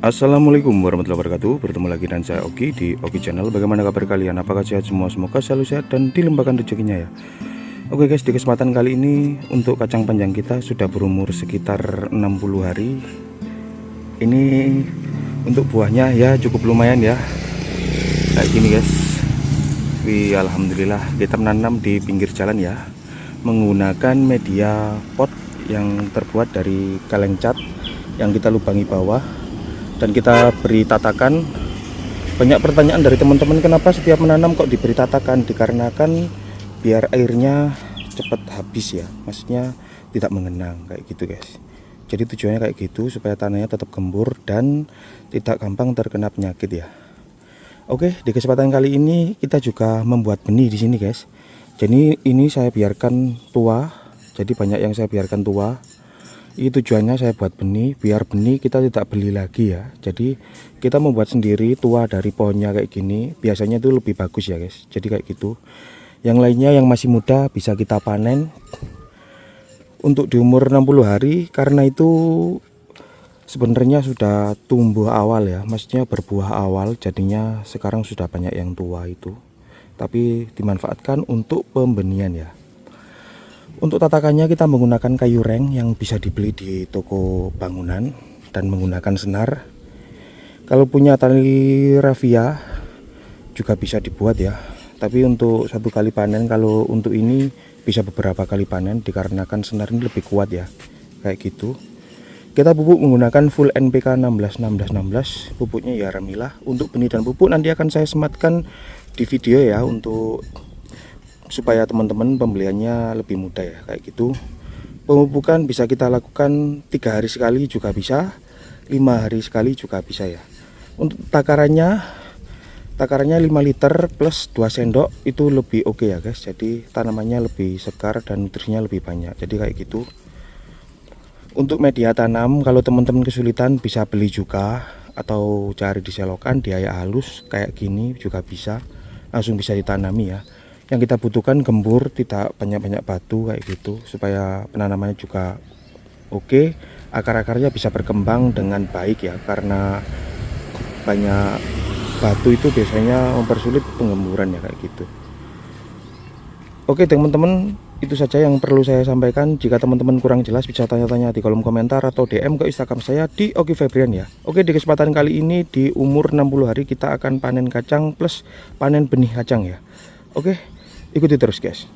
Assalamualaikum warahmatullahi wabarakatuh. Bertemu lagi dengan saya Oki di Oki Channel. Bagaimana kabar kalian? Apakah sehat semua? Semoga selalu sehat dan dilimpahkan rezekinya ya. Oke guys, di kesempatan kali ini untuk kacang panjang kita sudah berumur sekitar 60 hari. Ini untuk buahnya ya cukup lumayan ya. Kayak gini guys. Wih, alhamdulillah kita menanam di pinggir jalan ya, menggunakan media pot yang terbuat dari kaleng cat yang kita lubangi bawah dan kita beri tatakan. Banyak pertanyaan dari teman-teman, kenapa setiap menanam kok diberi tatakan? Dikarenakan biar airnya cepat habis ya, maksudnya tidak mengenang kayak gitu guys. Jadi tujuannya kayak gitu supaya tanahnya tetap gembur dan tidak gampang terkena penyakit ya. Oke, di kesempatan kali ini kita juga membuat benih di sini guys. Jadi ini saya biarkan tua, jadi banyak yang saya biarkan tua. Ini tujuannya saya buat benih, biar benih kita tidak beli lagi ya. Jadi kita membuat sendiri tua dari pohonnya kayak gini. Biasanya itu lebih bagus ya guys. Jadi kayak gitu. Yang lainnya yang masih muda bisa kita panen untuk di umur 60 hari. Karena itu sebenarnya sudah tumbuh awal ya, maksudnya berbuah awal. Jadinya sekarang sudah banyak yang tua itu. Tapi dimanfaatkan untuk pembenihan ya. Untuk tatakannya kita menggunakan kayu reng yang bisa dibeli di toko bangunan dan menggunakan senar. Kalau punya tali rafia juga bisa dibuat ya. Tapi untuk satu kali panen, kalau untuk ini bisa beberapa kali panen dikarenakan senar ini lebih kuat ya. Kayak gitu. Kita pupuk menggunakan full NPK 16 pupuknya ya Ramilah. Untuk benih dan pupuk nanti akan saya sematkan di video ya, untuk supaya teman-teman pembeliannya lebih mudah ya kayak gitu. Pemupukan bisa kita lakukan 3 hari sekali juga bisa, 5 hari sekali juga bisa ya. Untuk takarannya 5 liter plus 2 sendok itu lebih oke ya guys. Jadi tanamannya lebih segar dan nutrisinya lebih banyak. Jadi kayak gitu. Untuk media tanam, kalau teman-teman kesulitan bisa beli juga atau cari di selokan, diayak halus kayak gini juga bisa, langsung bisa ditanami ya. Yang kita butuhkan gembur, tidak banyak-banyak batu kayak gitu, supaya penanamannya juga oke, akar-akarnya bisa berkembang dengan baik ya, karena banyak batu itu biasanya mempersulit penggemburan ya kayak gitu. Oke teman-teman, itu saja yang perlu saya sampaikan. Jika teman-teman kurang jelas bisa tanya-tanya di kolom komentar atau DM ke Instagram saya di Oki Febrian ya. Oke, di kesempatan kali ini di umur 60 hari kita akan panen kacang plus panen benih kacang ya. Oke, ikuti terus guys.